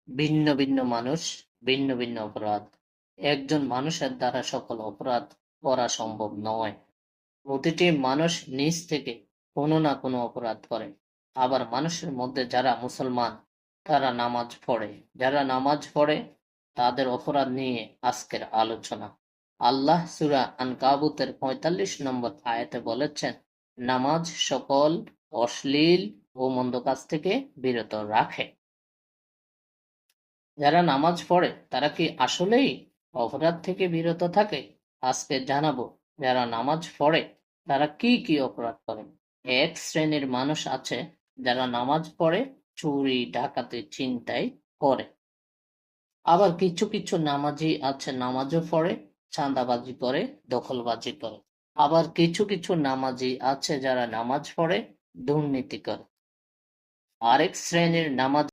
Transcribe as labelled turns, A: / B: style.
A: ভিন্ন ভিন্ন মানুষ, ভিন্ন ভিন্ন অপরাধ। একজন মানুষের দ্বারা সকল অপরাধ করা সম্ভব নয়। প্রতিটি মানুষ নিজ থেকে কোনো না কোনো অপরাধ করে। আবার মানুষের মধ্যে যারা মুসলমান তারা নামাজ পড়ে, যারা নামাজ পড়ে তাদের অপরাধ নিয়ে আজকের আলোচনা। আল্লাহ সূরা আনকাবুতের ৪৫ নম্বর আয়াতে বলেছেন, নামাজ সকল অশ্লীল ও মন্দ কাজ থেকে বিরত রাখে। যারা নামাজ পড়ে তারা কি আসলেই অপরাধ থেকে বিরত থাকে? আজকে জানাবো যারা নামাজ পড়ে তারা কি কি অপরাধ করে। এক শ্রেণীর মানুষ আছে যারা নামাজ পড়ে চুরি, ডাকাতি, ছিনতাই করে। আবার কিছু কিছু নামাজি আছে নামাজও পড়ে, চাঁদাবাজি করে, দখলবাজি করে। আবার কিছু কিছু নামাজি আছে যারা নামাজ পড়ে দুর্নীতি করে। আরেক শ্রেণীর নামাজ